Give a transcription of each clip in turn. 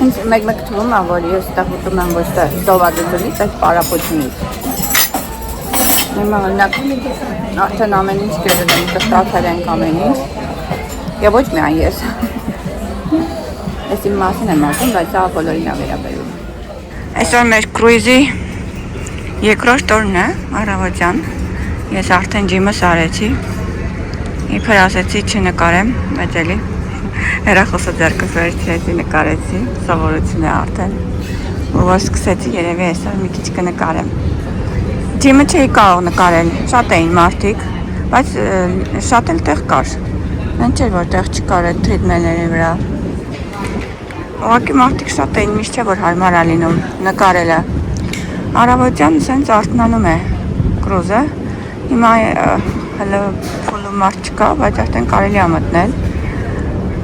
Ինձ մեկ-մեկ թվում է, որ ես դա ուտում եմ ոչ թե սովադությունից, այլ պարապությունից։ Հիմա օրինակ արդեն ամեն ինչ գրել եմ, կստացել ենք ամեն ինչ։ Եվ ոչ միայն ես։ Ես իմ մասին եմ ասում, բայց դա բոլորին է վերաբերում։ Այսօր մեր կրուիզի երկրորդ օրն է, առավոտյան։ Ես արդեն ջիմս արեցի։ Իբր ասեցի չնկարեմ, բայց էլի հեռախոսը ձեռքս վերցրեցի, նկարեցի, սովորություն է արդեն։ Ու որ սկսեցի, երևի այսօր մի քիչ կնկարեմ։ Ջիմը չէի կարող նկարել, շատ էին մարդիկ, բայց շատ էլ տեղ կար։ Այն չէր, որ տեղ չկար այդ թրիթմենտների վրա։ Ուղղակի մարդիկ շատ էին, միշտ չէ, որ հարմար է լինում նկարելը։ Առավոտյան սենց արթնանում է կրուզը։ Հիմա հələ փոլու մարդ չկա, բայց արդեն կարելի է մտնել։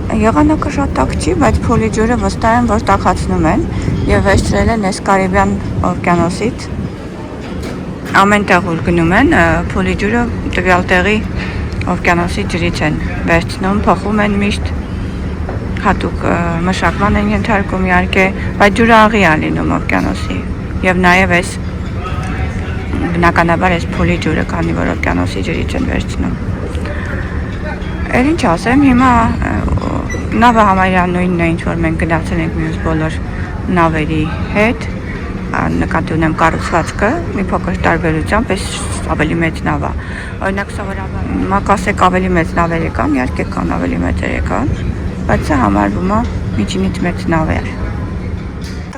Եղանակը շատ տաք չի, բայց փոլի ջուրը վստահ եմ, որ տաքացնում են եւ վերցրել են այս Կարիբյան օվկիանոսից։ Ամեն տեղ որ գնում են, փոլի ջուրը տվյալ տեղի օվկիանոսի ջրից են վերցնում, փոխում են միշտ։ Հատուկ մշակման են ենթարկում իհարկե, բայց ջուրը աղի է լինում օվկիանոսի եւ նաեւ այս բնականաբար այս փոլի ջուրը, քանի որ օվկիանոսի ջրից են վերցնում։ Էլ ինչ ասեմ, հիմա նավը համարյա նույնն է, ինչ որ մենք գնացել ենք մյուս բոլոր նավերի հետ, նկատի ունեմ կառուցվածքը, մի փոքր տարբերությամբ, այս ավելի մեծ նավ է։ Օրինակ սովորաբար մակասեք ավելի մեծ նավեր կան, իհարկե կան ավելի մեծեր կան, բայց սա համարվում է միջինից մեծ նավ է։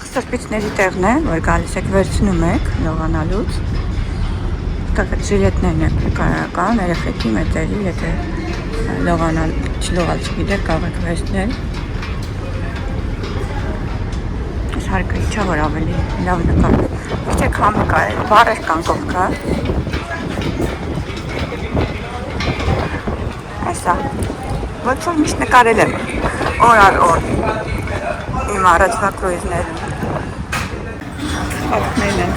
Սրբիչների տեղն է, որ գալիս եք վերցնում եք լողանալուց։ Ժիլետներն եք կան, երեխեքի մեծերի, եթե լողանալ, չլողալ չգիտեք, կարող եք վերցնել։ Այս հարկը իչա, որ ավելի լավ նկարել։ Իչեք համը կարել, բարեր կան կողքը։ Այսա, ոչ որ միշտ նկարել եմ, օր առ օր, իմ առաջվա կրուիզներում։ Ակներն են։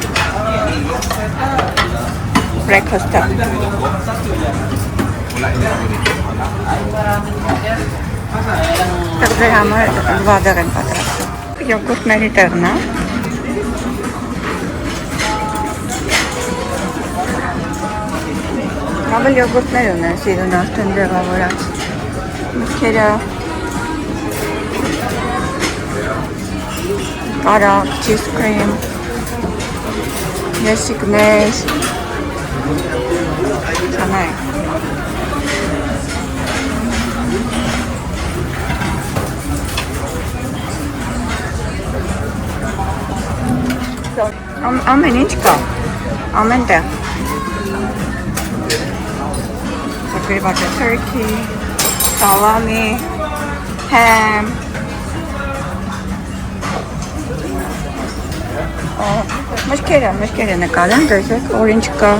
Breakfast-ը։ Ձեր համար վադեր են պատրաստում։ Յոգուրտների տեղն է։ Ավելի յոգուրտներ ունեն սիրուն արդեն ձևավորած։ Մտքերը կարակ, cheese cream, եսիկներ, չանայք։ Ամեն ինչ կա, ամեն տեղ։ Սակրիվաճը turkey, salami, ham, մշկերը նկարեմ, դեսեք, օրինչ կա։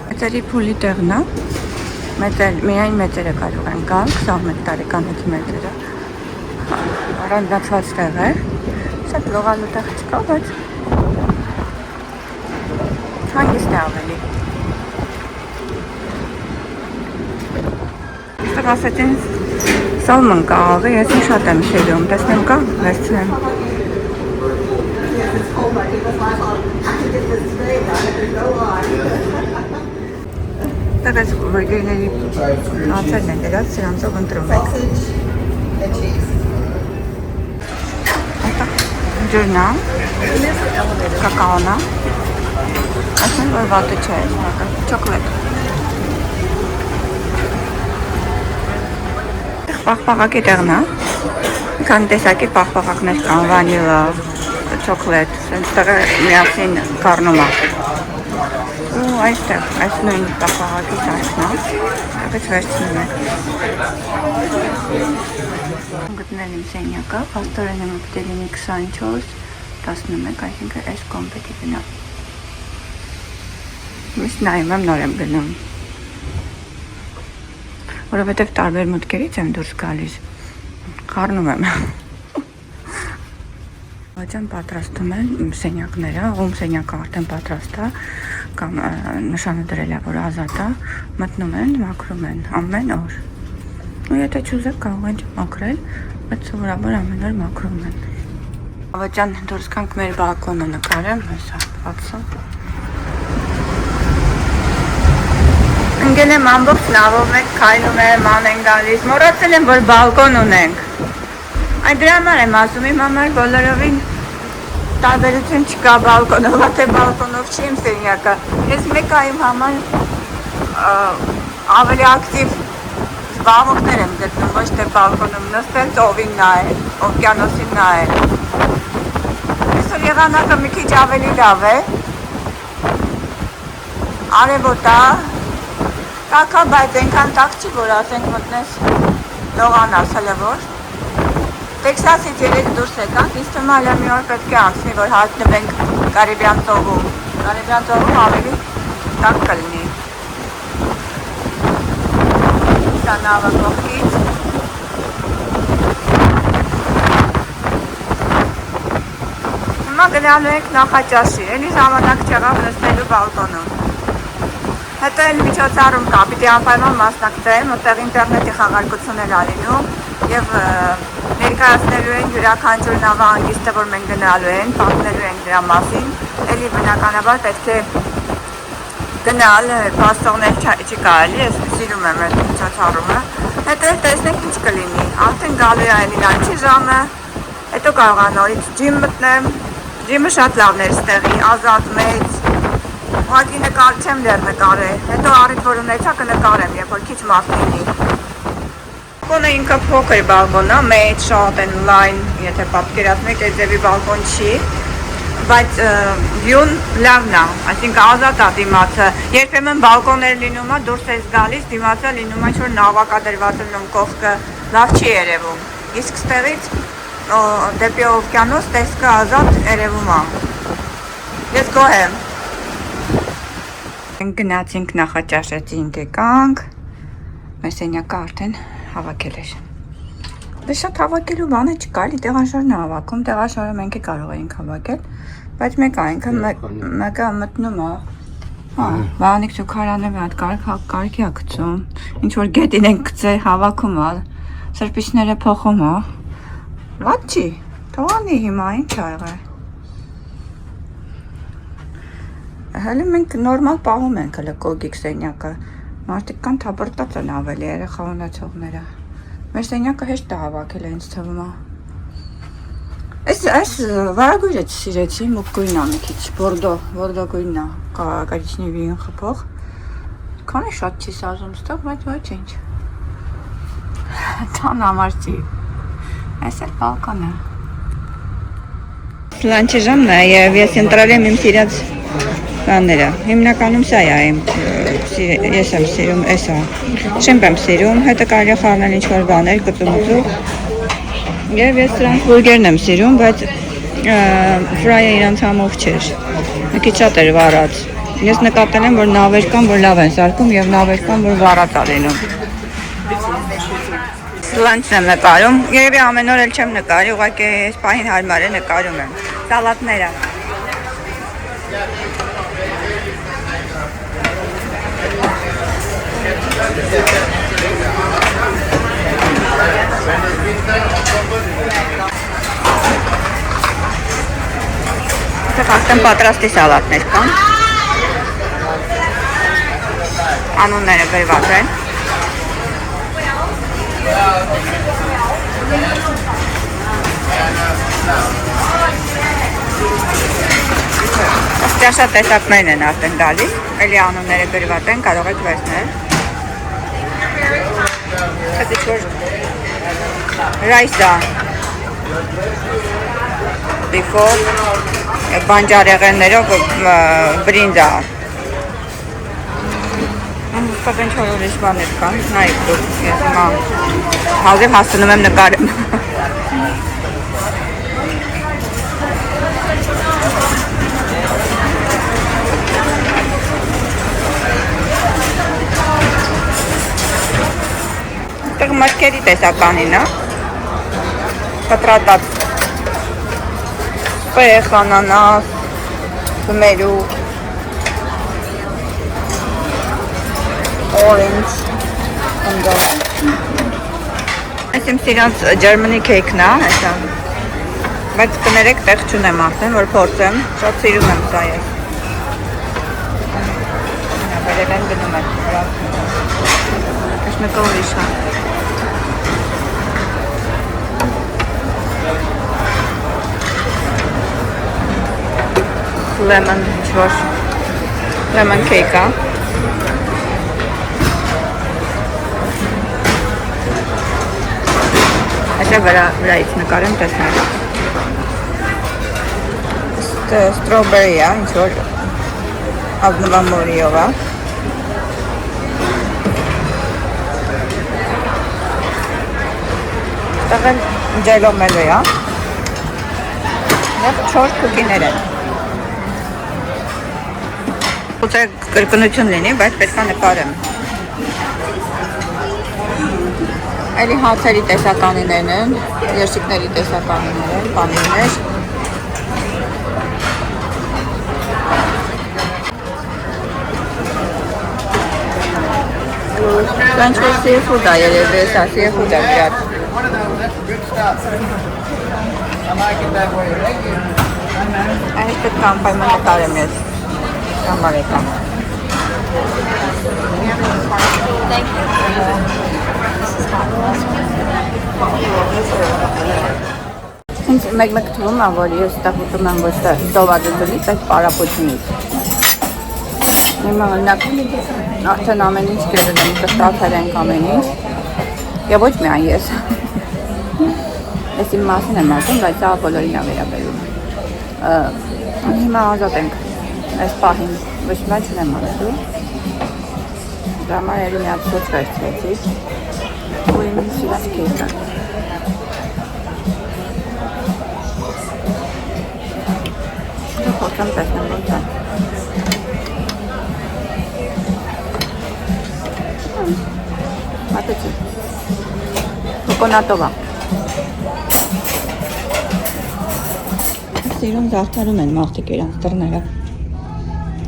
Մեծերի փոլի տեղն է, միայն մեծերը կարող են գալ, 21 տարեկան հետ մեծերը։ Առանձնացված տեղ է, շատ լողալու տեղ չկա, բայց հանգիստ է ավելի։ Ստեղ ասեցին սալմոն կա աղի, ես շատ եմ սիրում, տեսնեմ կա, վերցնեմ։ Տեղ ես բուրգերների անցերն են դրած, սրանցով ընտրում եք։ Այդտեղ ջուրն է, կակաոն է, ասեն, որ վատը չէ, չոկլետ։ Պաղպաղակի տեղն է, քան տեսակի պաղպաղակներ կան, վանիլա, չոկլետ, սենց տեղը միասին կառնում է։ Ու այստեղ, այս նույն պաղպաղակի սարքն է, տեղից վերցնում եք։ Գտնել իմ սենյակը, փաստորեն եմ ուտելինի 24, 11, այսինքն այս կոմպետի գնա։ Միշտ նայում եմ, նոր եմ գնում։ Որովհետև տարբեր մտքերից եմ դուրս գալիս, խառնում եմ։ Ջան պատրաստում են իմ սենյակները, ում սենյակը արդեն պատրաստ է, կամ նշանը դրել է, որ ազատ է, մտնում են, մաքրում են ամեն օր։ Ու եթե չուզեք կարող են մաքրել, բայց սովորաբար ամեն օր մաքրում են։ Ջան, դուրս կանք մեր բալկոնը նկարեմ, հեսա, բացում։ Ընկել եմ ամբողջ նավով մեկ քայլում եմ, ման են գալիս, մոռացել եմ, որ բալկոն ունենք։ Այդ դրա համար եմ ասում, իմ համար բոլորովին տարբերություն չկա բալկոնով, թե բալկոնով չի իմ սենյակը։ Ես մեկը իմ համար ավելի ակտիվ զբաղմունքներ եմ գտնում, ոչ թե բալկոնում նստել, ծովին նայել, օվկիանոսին նայել։ Այսօր եղանակը մի քիչ ավելի լավ է, արևոտ է, տաք է, բայց այնքան տաք չի, որ ասենք մտնես լողանաս, հələ որ։ Տեքսասից երեք դուրս եկանք, ինձ թվում է մի օր պետք է անցնի, որ հայտնվենք Կարիբյան ծովում։ Կարիբյան ծովում ավելի տաք կլինի։ Սա նավը կողքից։ Հիմա գնալու ենք Նախաճաշի, էլի ժամանակ չեղավ նստելու բալկոնում։ Հետո էլ միջոցառում կա, պիտի անպայման մասնակցեմ, որտեղ ինտերնետի խաղարկություն էլ ալինում և ներկայացնելու են յուրաքանչյուր նավահանգիստը, որ մենք գնալու են, պատմելու են դրա մասին, էլի բնականաբար պետք է գնալ, փաստողներ չի կարելի, ես սիրում եմ այդ միջոցառումը, հետո էլ տեսնենք ինչ կլինի, արդեն գալու է էլի լանչի ժամը, հետո կարող է նորից ջիմ մտնեմ, ջիմը շատ լավն էր ստեղի, ազատ մեծ, ուղղակի նկար չեմ դեռ նկարել, հետո առիթ որ ունեցա կնկարեմ, երբ որ քիչ մարդ լինի։ Բալկոնը ինքը փոքր բալկոն է, մեծ շատ են լայն, եթե պատկերացնեք այդ ձևի բալկոն չի, բայց վյուն լավն է, այսինքն ազատ է դիմացը, երբեմն բալկոններ լինում է, դուրս ես գալիս, դիմացը լինում է ինչ-որ նավակա դրված լինում կողքը, լավ չի երևում, իսկ ստեղից դեպի օվկիանոս տեսքը ազատ երևում է։ Ես գոհ եմ։ Գնացինք Նախաճաշեցին եկանք, մեր սենյակը արդեն հավաքել էր։ Դե շատ հավաքելու բանը չկա, էլի տեղաշարն է հավաքում, տեղաշարը մենք կարող էինք հավաքել, բայց մեկը մեկը մտնում է, Վանիկ Սուքարյանը մի հատ կարգի է գցում, ինչ որ գետին ենք գցել, հավաքում է, սրբիչները փոխում է, վատ չի, թողանի հիմա ինչ ա եղել։ Հələ մենք նորմալ պահում ենք հələ կոգիկ սենյակը, մարդիկ կան թաբրտած են ավելի երեխա ունեցողները, մեր սենյակը հեշտ է հավաքել է ինձ թվում է։ Այս վարագույրը չսիրեցի, մուկ գույն է մի քիչ, բորդո գույնն է, կարիչնիվին խփող, քանի շատ չի սազում ստեղ, բայց ոչինչ, տան համար չի, այս էլ բալկոնը։ Լանչի ժամն է և ես ընտրել եմ իմ սիրած բաները, հիմնականում սա է, ես եմ սիրում, էս է, շեմպ եմ սիրում, հետը կարելի խառնել ինչ-որ բաներ, կծումուծու, և ես սրանք բուրգերն եմ սիրում, բայց ֆրայը իրանց համով չէր, մի քիչ շատ էր վարած, ես նկատել եմ, որ նավեր կան, որ լավ են սարքում և նավեր կան, որ վարած է լինում։ Լանչն եմ նկարում, երևի ամեն օր էլ չեմ նկարի, ուղղակի այս պահին հարմար է նկարում եմ, սալատները։ Արդեն պատրաստի սալատներ կան, անունները գրված են, ճաշա տեսակներն են արդեն գալիս, էլի անունները գրված են, կարող եք վերցնել, հետի չոր ռայսա, բիֆով, բանջարեղեններով բրինձա, Ստեղ ինչ-որ ուրիշ բաներ կան, նայեք դուք, ես հիմա հազիվ հասնում եմ նկարեմ։ Ստեղ մտքերի տեսականին է, կտրատած Պերեխ, անանաս, գմերուկ, orange, ընդով։ Այս իմ սիրած Germany cake-ն է, հեսա։ Բայց կներեք տեղ չունեմ արդեն, որ փորձեմ, շատ սիրում եմ սա ես։ Վերել են գնում են, այս մեկը ուրիշ է։ Lemon, ինչ-որ lemon cake-ը։ Այսը վրայից նկարեմ տեսնեմ։ Strawberry է, ինչ-որ ազնվամորիով է։ Տղեն ջելոմելո է։ Եվ 4 կուկիներ են։ Ուծե կրկնություն լինի, բայց պետք է նկարեմ։ Այլի հացերի տեսականիներն են, երշիկների տեսականիներ են, պանիրներ։ Սանչվոր seafood է երևի, սա seafood է գրած։ Այս պետք է անպայման նկարեմ ես, համարեկամ։ Ինձ մեկ թվում է, որ ես տեղ ուտում եմ ոչ թե սովադությունից, այդ պարապությունից։ Հիմա հնակ արդեն ամեն ինչ գրել եմ, կստացել ենք ամեն ինչ և ոչ միայն ես։ Ես իմ մասին եմ ասում, բայց սա բոլորին է վերաբերում։ Հիմա ազատ ենք այս պահին, ոչ միայն չունեմ ասում։ Դա համար երի մի հատ սոց վերցրեցի ու իմ սիրած կեյքը։ Խոսեմ տեսնեմ ոնց է։ Մատեցի։ Կոկոնատով է։ Սիրուն զարդարում են մարդիկ իրանց դռները։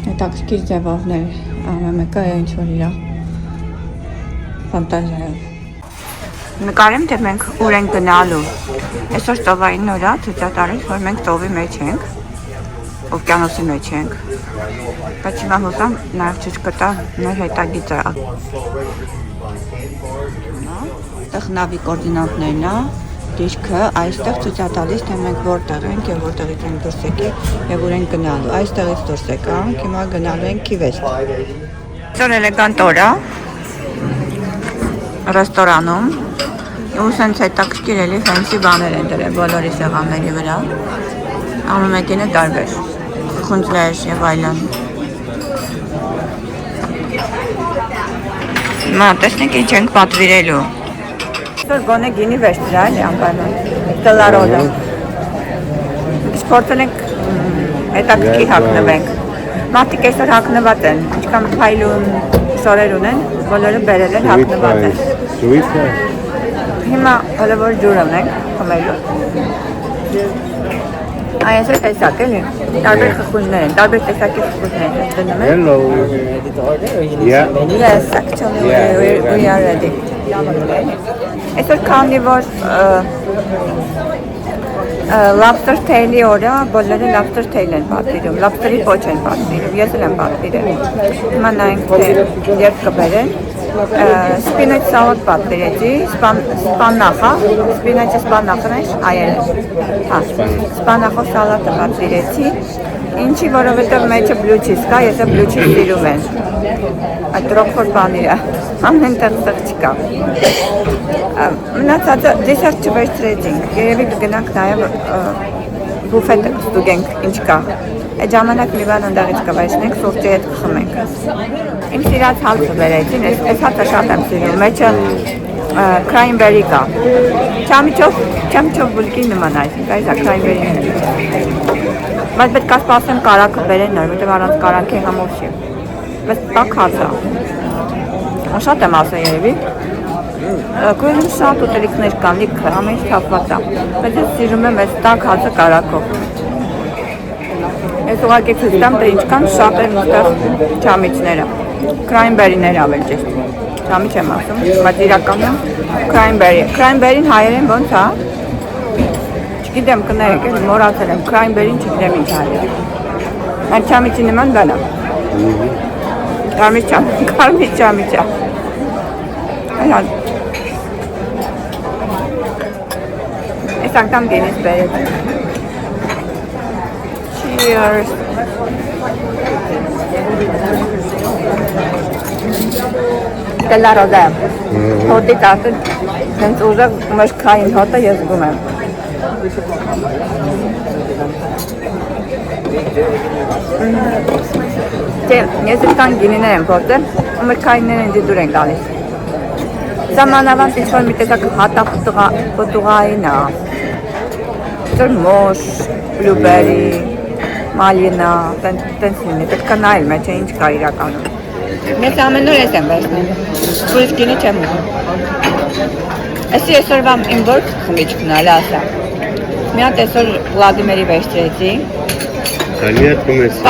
Հետաքրքիր ձևովներ, ամենը ինչ-որ իրա ֆանտազիայով։ Նկարեմ, թե մենք ուր ենք գնալու։ Այսօր ծովային օր է, ցույցատարեց, որ մենք ծովի մեջ ենք, օվկիանոսի մեջ ենք։ Բայց հիմա հոսամ նաև ցույց կտա մեր հետագիծը։ Այստեղ նավի կոորդինատներն է, դիրքը, այստեղ ցույց է տալիս, թե մենք որտեղ ենք եւ որտեղից ենք դուրս եկել եւ ուր ենք գնալու։ Այստեղից դուրս եկանք, հիմա գնալու ենք Key-West։ Այսօր էլեգանտ օր է ռեստորանում։ Ու սենց հետաքրքիր էլի ֆենսի բաներ են դրել բոլորի սեղանների վրա։ Ամեն մեկին է տարբեր, խունձներ եւ այլն։ Հիմա տեսնենք ինչ ենք պատվիրելու։ Այսօր գոնե գինի վերցրա էլի անպայման, կլարոդը։ Սպորտել ենք հետաքրքիր հագնվենք։ Մարդիկ այսօր հագնված են, ինչքան փայլուն շորեր ունեն, բոլորը բերել են հագնված են։ Հիմա հələ որ ջուր ունենք, խմելու։ Այս է տեսակ էլի, տարբեր խխունջներ են, տարբեր տեսակի խխունջներ են դնում են։ Yes, actually we are ready. Այսօր քանի որ lobster tail-ի օրը բոլորը lobster tail են պատվիրում, lobster-ի պոչ են պատվիրում, ես էլ եմ պատվիրել։ Հիմա նայենք թե երբ կբերեն։ Spinach salad պատվիրեցի, սպանախա, spinach-ը սպանախն է, այել է։ Սպանախով սալատը պատվիրեցի, ինչի որովհետև մեջը blue cheese կա, ես blue cheese սիրում եմ։ Այդ ռոքֆոր պանիրը, ամեն տեղ չկա։ Մնացածը դեսերտ չվերցրեցինք, երևի կգնանք նաև բուֆետը կստուգենք ինչ կա։ Այդ ժամանակ մի բան ընդաղից կվայցնենք, սուրճի հետ կխմենք։ Իմ սիրած հալցը բերեցին, այս հալցը շատ եմ սիրում, մեջը cranberry կա։ Չամիչով բուլկի նման այսինք, այս է cranberry-ն։ Բայց պետք է սպասեմ կարակը բերեն նոր, որտեղ առանց կարակի համով չի։ Բայց տակ հաց է։ Շատ եմ ասա երևի։ Կույնում շատ ուտելիքներ կան, լիքը, ամեն ինչ թափված է։ Բայց ես սիրում եմ այս տակ հացը կարակով։ Ես ուղղակի ցույց տամ, թե ինչքան շատ են այստեղ չամիչները։ Cranberry-ներ ավել ճիշտ։ Չամիչ եմ ասում, բայց իրականում cranberry։ Cranberry-ին հայերեն ոնց է։ Չգիտեմ, կներեք, ես մոռացել եմ, cranberry-ին չգիտեմ ինչ հայերեն։ Այդ չամիչի նման բան է։ Կարմիր չամիչ է։ Այո։ Այս անգամ գինից բերեց։ Cheers։ Դելա ռոդա։ Հոտի տասը, հենց ուժեղ մշկային հոտը ես զգում եմ։ Ես եկան գինիներ եմ փորձել, մրգայինները ինձ դուր են գալիս։ Սամանավանդ ինչ-որ մի տեսակ հատապտուղային է։ Ձեր մոշ, բլուբերի, մալինա, տենց լինի, պետք է նայել մեջ է ինչ կա իրականում։ Ես ամեն օր ես եմ վերցնում, ուրիշ գինի չեմ ուզում։ Այսի այսօրվա իմ որ խմիչքն է, լասա։ Մի հատ այսօր Վլադիմիրի վերցրեցի։ Քանի հատ կոմեցի։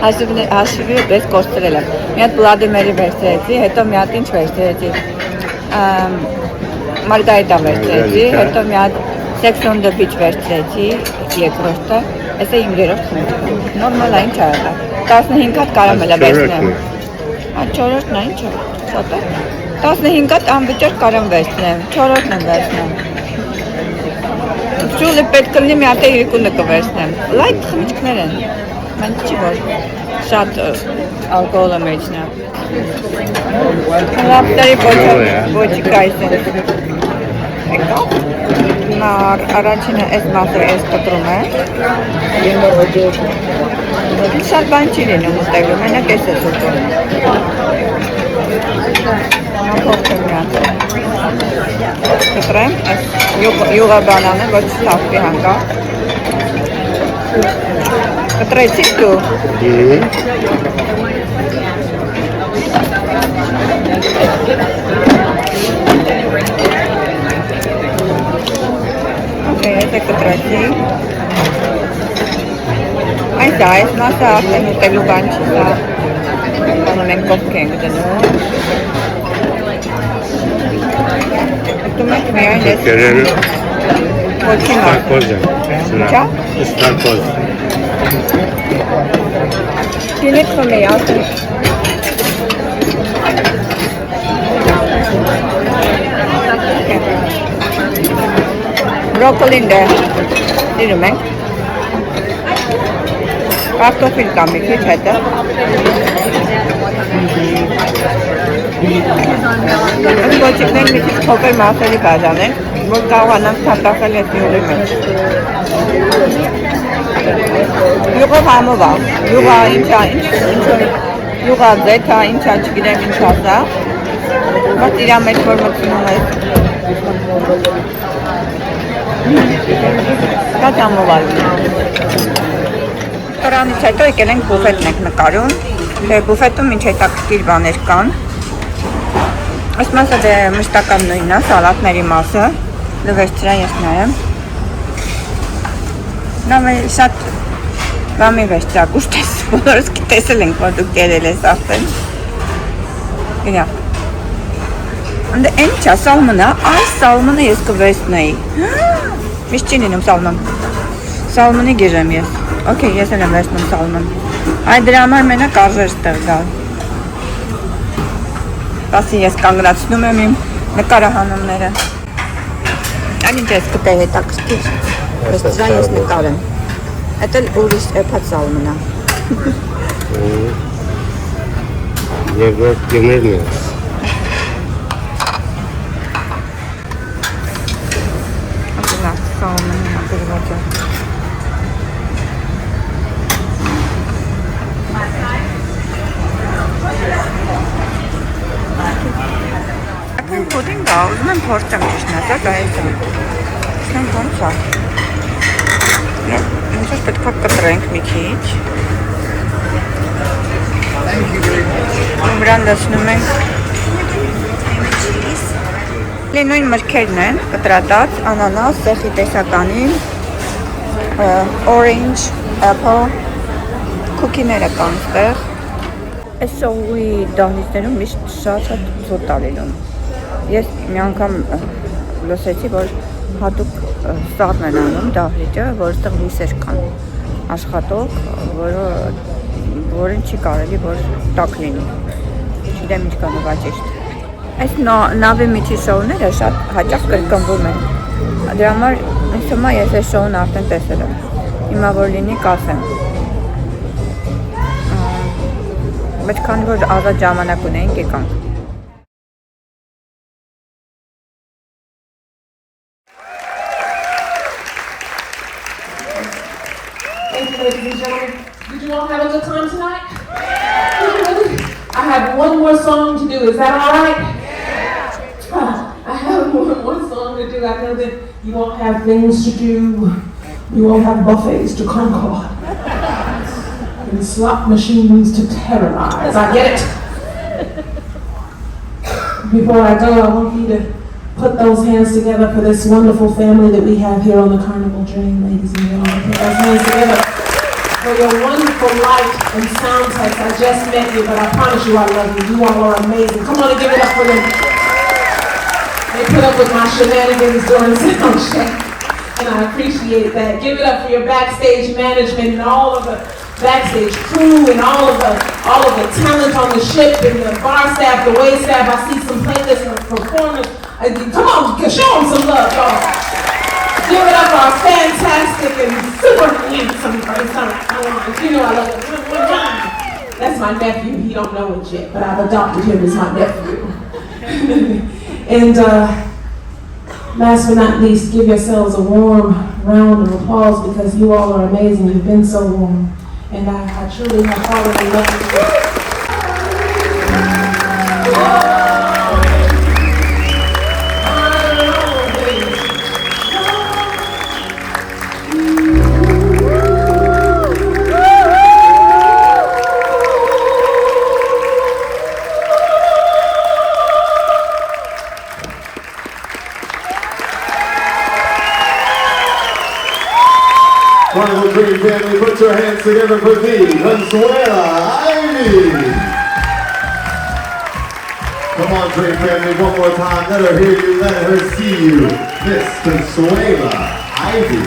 10 հաշվի պես կորցրել եմ։ Մի հատ Վլադիմիրի վերցրեցի, հետո մի հատ ինչ վերցրեցի։ Մարգարիտա վերցրեցի, հետո մի հատ Sex on the Beach վերցրեցի, երկրորդը։ Այս է իմ երրորդ խմիչքը։ Նորմալ է, ինչ է եղել։ 15 հատ կարամ էլ վերցնեմ։ Չորրորդն է, ինչ է։ Շատ է։ 15 հատ անվճար կարամ վերցնեմ, չորրորդն եմ վերցնեմ։ Ճուլը պետք է լինի մի հատ երկունը կվերցնեմ։ Լայթ խմիչքներ են։ Մենք չի որ շատ ալկոհոլը մեջն է։ Լապտերի ոչիկայս են։ Առաջինը այս մասը ես կտրում է։ Շատ բան չի լինում ուտելու, մենակ ես ես ուտում։ Փոխեմ մի հատ։ Կտրեմ, այս յուղա բանանը, ոչ թափվի հանգա։ Կտրեցիք դու։ Այս է կտրեցի։ Այս մասը արդեն ուտելու բան չի, սա բանը մենք կողք ենք դնում։ Ուտում ենք միայն ես։ Ոչի մասը։ Ինչա? Ստարկոզ։ Գինիք խմի, ասրի։ Բրոկոլին դե դիրում ենք։ Կարտոֆիլ կա մի քիչ հետը։ Այս ոչիկներ մի քիչ փոքր մասերի բաժանենք, որ կարողանանք թափակել այս յուղի մեջ։ Յուղով համով է, յուղա ինչա, յուղա ձեթա, ինչա, չգիտեմ ինչ ասա, բայց իրա մեջ որ մտնում է։ Կատ համով է։ Դրանից հետո եկել ենք բուֆետն ենք նկարում, բուֆետում ինչ հետաքրքիր բաներ կան։ Այս մասը դե մշտական նույնն է, սալատների մասը, լվերցրա ես նայեմ։ Նա շատ բամի վերցրա, գուշտես, բոլորս տեսել ենք, որ դուք կերել ես արդեն։ Գնա։ Անդե են չա, սալմոնը, այս սալմոնը ես կվերցնեի։ Միշտ չի լինում սալմոն։ Սալմոնի գիժեմ ես։ Okay, ես էլ եմ վերցնում սալմոն։ Այդ դրա համար մենակ արժեր ստեղ գալ։ Բասի ես կանգնացնում եմ իմ նկարահանումները։ Այն ինչ ես կտե հետաքրքիր։ Ես դրա ես նկարեմ։ Այդ էլ ուրիշ էփած սալմոն է։ Երկրորդ գներն է։ Ահա սալմոնը գրված է։ Պուդինգ է, ուզում եմ փորձեմ ճիշտ ասած, այս եմ։ Չնեմ ոնց է։ Ինչ-որ պետք է կտրենք մի քիչ։ Վրան դասնում ենք։ Նույն մրգերն են, կտրատած, անանաս, սեխի տեսականին, orange, apple cookie-ները կան ստեղ։ Այս շոուի դահլիճներում միշտ շատ ծուտ ա լինում։ Ես մի անգամ լսեցի, որ հատուկ սառն են անում դահլիճը, որտեղ լույսեր կան աշխատող, որին չի կարելի որ տաք լինի։ Չգիտեմ ինչքան ով ճիշտ։ Այս նավի միջի շոուները շատ հաճախ կրկնվում են։ Դրա համար ինձ թվում է ես այս շոուն արդեն տեսել եմ։ Հիմա որ լինի կասեմ։ Բայց քանի որ ազատ ժամանակ ունեինք եկանք։ Thank you, ladies and gentlemen. Did you all have a good time tonight? I have one more song to do. Is that all right? I have one song to do. I know that you all have things to do. You all have buffets to conquer. And slot machines to terrorize. I get it. Before I go, I want you to put those hands together for this wonderful family that we have here on the Carnival Dream, ladies and gentlemen. Put those hands together for your wonderful light and sound techs. I just met you, but I promise you I love you. You all are amazing. Come on and give it up for them. They put up with my shenanigans during sound check, and I appreciate that. Give it up for your backstage management and all of the backstage crew and all of the talent on the ship and the bar staff, the wait staff. I see some playlists and performers. Come on, show them some love, y'all. Give it up for our fantastic and super handsome person. You know I love it. That's my nephew. He don't know it yet, but I've adopted him as my nephew. And last but not least, give yourselves a warm round of applause because you all are amazing. You've been so warm. And I truly have fallen in love with you. Carnival Dream family, put your hands together for the Consuela Ivy. Come on, Dream family, one more time. Let her hear you, let her see you. Miss Consuela Ivy.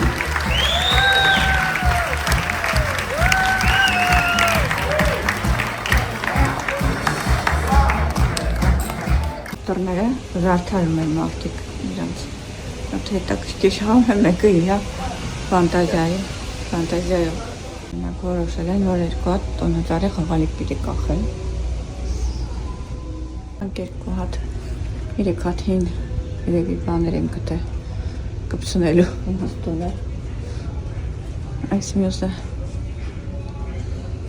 Տորները զարդարում են մարդիկ իրանց։ Այդ հետաքրքիր շահում է մեկը իրա ֆանտազիայով։ Նրանք որոշել են, որ երկու հատ տոնածառի խաղալիք պիտի կախեն։ Երկու հատ, 3 հատ հին երևի բաներ են գտել կպցնելու տոնը։ Այս մյուսը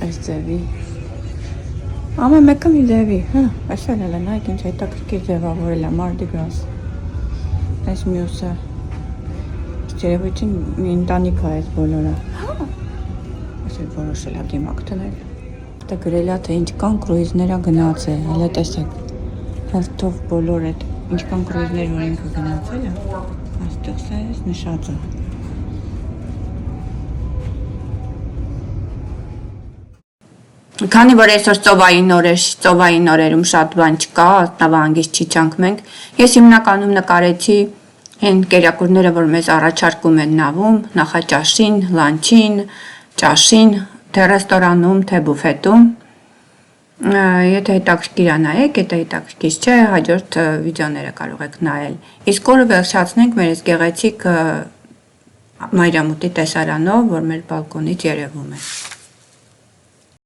այս ձևի։ Ամեն մեկը մի ձևի, այսել էլ է, նայք ինչ հետաքրքիր ձևավորել է Mardi Gras։ Այս մյուսը Երևույթին մի ընտանիք է այս բոլորը։ Այս էլ որոշել է դիմակ տնել։ Դա գրել է, թե ինչքան կրուիզները գնաց է, հələ տեսեք։ Հաստով բոլոր այդ ինչքան կրուիզներ որ ինքը գնացել է, այստեղ սա էս նշած է։ Քանի որ այսօր ծովային օրերում շատ բան չկա, նավահանգիստ չի չանք մենք, ես հիմնականում նկարեցի Հեն կերակուրները, որ մեզ առաջարկում են նավում, նախաճաշին, լանչին, ճաշին, թե ռեստորանում, թե բուֆետում։ Եթե հետաքրքիր է նայեք, եթե հետաքրքիր չէ, հաջորդ վիդեոները կարող եք նայել։ Իսկ օրը վերջացնենք մեր այս գեղեցիկ մայրամուտի տեսարանով, որ մեր բալկոնից երևում է։